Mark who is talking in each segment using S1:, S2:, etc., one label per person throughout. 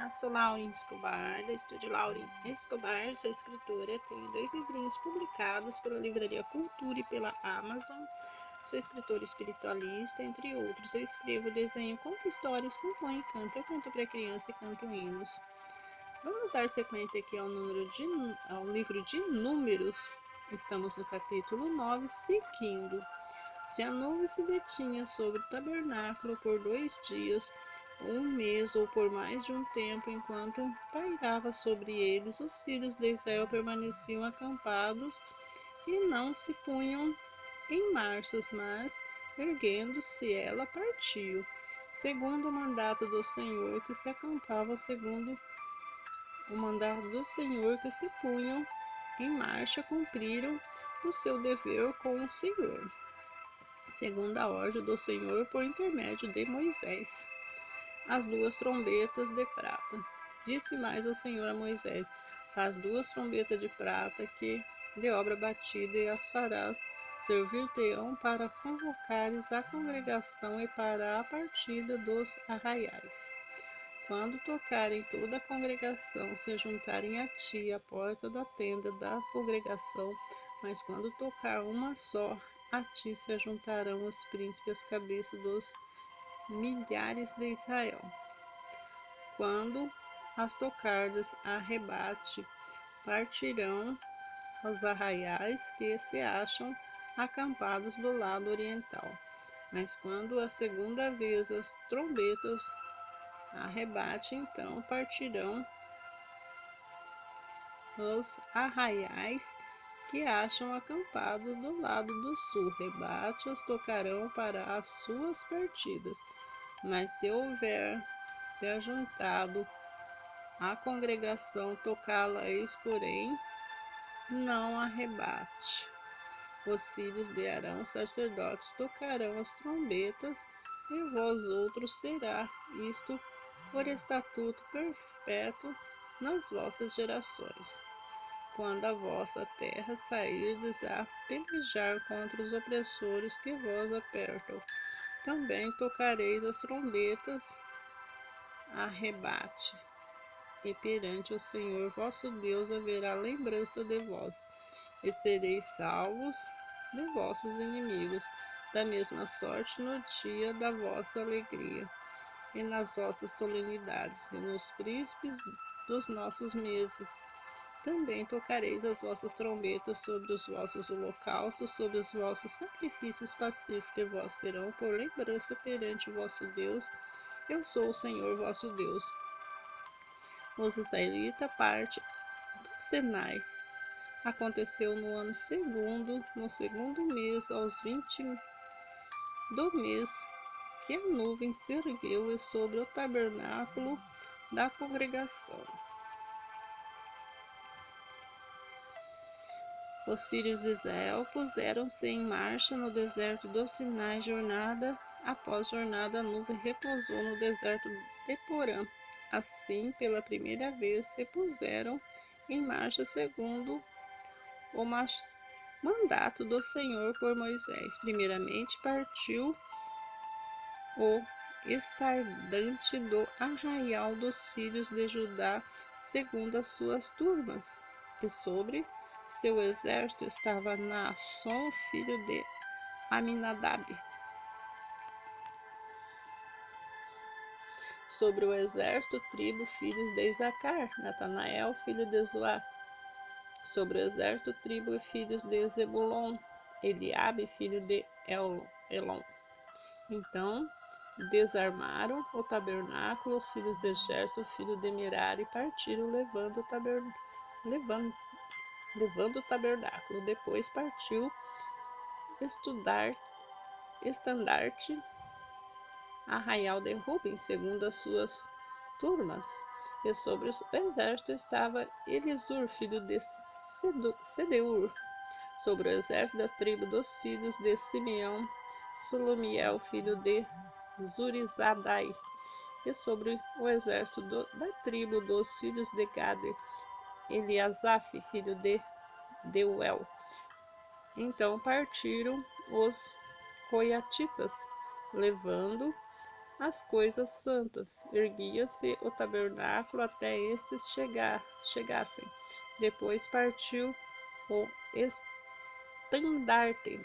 S1: Olá, sou Lauren Escobar, do estúdio Lauren Escobar, sou escritora, tenho 2 livrinhos publicados pela Livraria Cultura e pela Amazon, sou escritora espiritualista, entre outros. Eu escrevo, desenho, conto histórias, componho e canto. Eu canto para criança e canto hinos. Vamos dar sequência aqui ao livro de Números. Estamos no capítulo 9, seguindo. Se a nuvem se detinha sobre o tabernáculo por 2 dias, um mês ou por mais de um tempo, enquanto pairava sobre eles, os filhos de Israel permaneciam acampados e não se punham em marchas, mas, erguendo-se, ela partiu, segundo o mandato do Senhor, que se acampavam segundo o mandato do Senhor, que se punham em marcha, cumpriram o seu dever com o Senhor, segundo a ordem do Senhor por intermédio de Moisés. As 2 trombetas de prata. Disse mais o Senhor a Moisés: faz 2 trombetas de prata que de obra batida, e as farás servir-te-ão para convocares a congregação e para a partida dos arraiais. Quando tocarem toda a congregação, se juntarem a ti à porta da tenda da congregação, mas quando tocar uma só, a ti se juntarão os príncipes, cabeças dos milhares de Israel. Quando as tocardes a rebate, partirão os arraiais que se acham acampados do lado oriental. Mas quando a segunda vez as trombetas a rebate, então partirão os arraiais que acham acampados do lado do sul. Rebate-os tocarão para as suas partidas. Mas se houver se ajuntado a congregação, tocá-la-eis, porém, não a rebate. Os filhos de Arão, sacerdotes, tocarão as trombetas, e vós outros será isto por estatuto perpétuo nas vossas gerações. Quando a vossa terra sairdes a pelejar contra os opressores que vos apertam, também tocareis as trombetas a rebate, e perante o Senhor vosso Deus haverá lembrança de vós, e sereis salvos de vossos inimigos, da mesma sorte no dia da vossa alegria, e nas vossas solenidades, e nos príncipes dos nossos meses. Também tocareis as vossas trombetas sobre os vossos holocaustos, sobre os vossos sacrifícios pacíficos, que vós serão por lembrança perante o vosso Deus. Eu sou o Senhor vosso Deus. Os israelitas parte do Sinai. Aconteceu no ano segundo, no segundo mês, aos 20 do mês, que a nuvem se ergueu sobre o tabernáculo da congregação. Os filhos de Israel puseram-se em marcha no deserto do Sinai. Jornada após jornada, a nuvem repousou no deserto de Porã. Assim, pela primeira vez, se puseram em marcha segundo o mandato do Senhor por Moisés. Primeiramente partiu o estardante do arraial dos filhos de Judá, segundo as suas turmas, e sobre seu exército estava Naasson, filho de Aminadab. Sobre o exército, tribo, filhos de Isacar, Natanael, filho de Zoar. Sobre o exército, tribo e filhos de Zebulon, Eliabe, filho de Elon. Então desarmaram o tabernáculo, os filhos de Gerson, filho de Merari, partiram levando o tabernáculo. Depois partiu estandarte arraial de Ruben, segundo as suas turmas, e sobre o exército estava Elisur, filho de Sedeur. Sobre o exército das tribos dos filhos de Simeão, Solomiel, filho de Zurizadai. E sobre o exército da tribo dos filhos de Gade, Eliasaf, filho de Deuel. Então partiram os coiatitas, levando as coisas santas. Erguia-se o tabernáculo até estes chegassem. Depois partiu o estandarte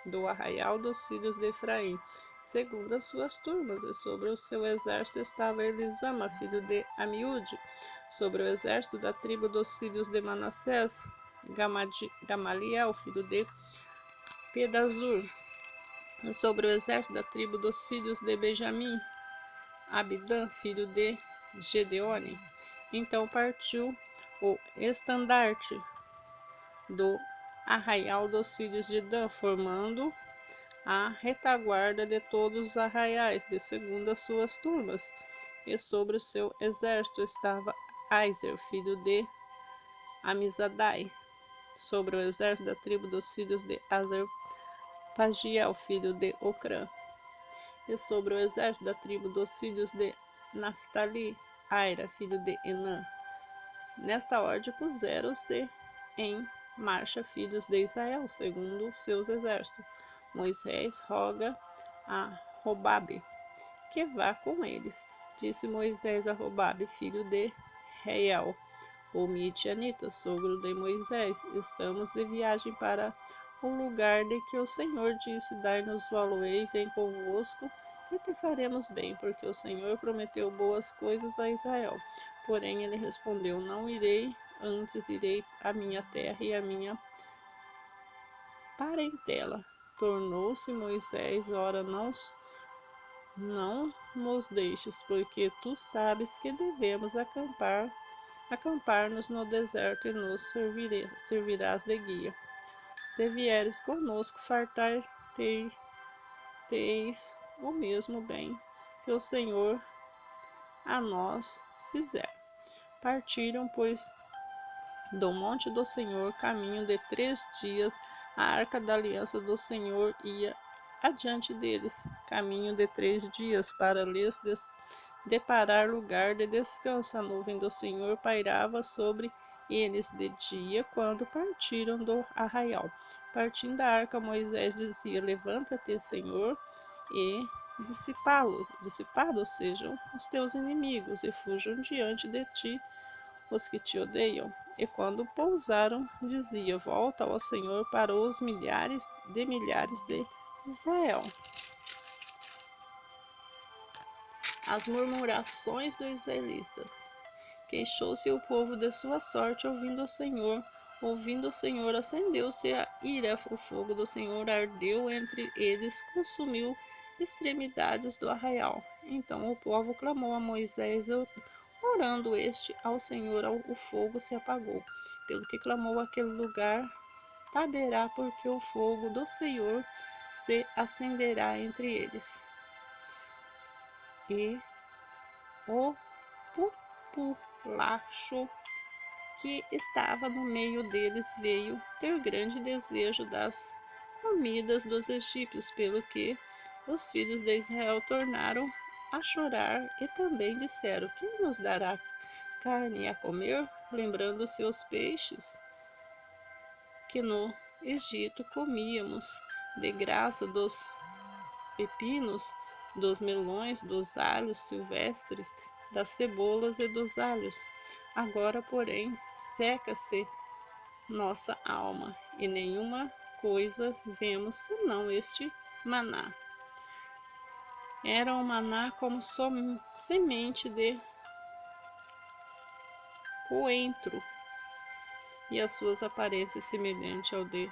S1: do arraial dos filhos de Efraim, segundo as suas turmas, e sobre o seu exército estava Elisama, filho de Amiúde. Sobre o exército da tribo dos filhos de Manassés, Gamaliel, filho de Pedazur. E sobre o exército da tribo dos filhos de Benjamim, Abidã, filho de Gedeone. Então partiu o estandarte do arraial dos filhos de Dan, formando a retaguarda de todos os arraiais, de segundo as suas turmas. E sobre o seu exército estava Aizer, filho de Amizadai. Sobre o exército da tribo dos filhos de Azer, Pagiel, filho de Ocrã. E sobre o exército da tribo dos filhos de Naphtali, Aira, filho de Enã. Nesta ordem puseram-se em marcha filhos de Israel, segundo seus exércitos. Moisés roga a Robabe que vá com eles. Disse Moisés a Robabe, filho de Reiel, o midianita, sogro de Moisés: estamos de viagem para o lugar de que o Senhor disse: dai-nos o aloe, vem convosco, e te faremos bem, porque o Senhor prometeu boas coisas a Israel. Porém ele respondeu: não irei, antes irei à minha terra e à minha parentela. Tornou-se Moisés: ora, não nos deixes, porque tu sabes que devemos acampar-nos no deserto e nos servirás de guia. Se vieres conosco, fartar-te-eis o mesmo bem que o Senhor a nós fizer. Partiram, pois, do monte do Senhor, caminho de 3 dias, a arca da aliança do Senhor ia adiante deles, caminho de 3 dias, para lhes deparar lugar de descanso. A nuvem do Senhor pairava sobre eles de dia, quando partiram do arraial. Partindo da arca, Moisés dizia: levanta-te, Senhor, e dissipados sejam os teus inimigos, e fujam diante de ti os que te odeiam. E quando pousaram, dizia: volta ao Senhor para os milhares de Israel. As murmurações dos israelitas. Queixou-se o povo de sua sorte, ouvindo o Senhor. Ouvindo o Senhor, acendeu-se a ira, o fogo do Senhor ardeu entre eles, consumiu extremidades do arraial. Então o povo clamou a Moisés, orando este ao Senhor, o fogo se apagou. Pelo que clamou aquele lugar Taberá, porque o fogo do Senhor se acenderá entre eles. E o populacho que estava no meio deles veio ter grande desejo das comidas dos egípcios, pelo que os filhos de Israel tornaram a chorar e também disseram: quem nos dará carne a comer? Lembrando seus peixes que no Egito comíamos, de graça dos pepinos, dos melões, dos alhos silvestres, das cebolas e dos alhos. Agora, porém, seca-se nossa alma, e nenhuma coisa vemos senão este maná. Era um maná como semente de coentro, e as suas aparências semelhantes ao de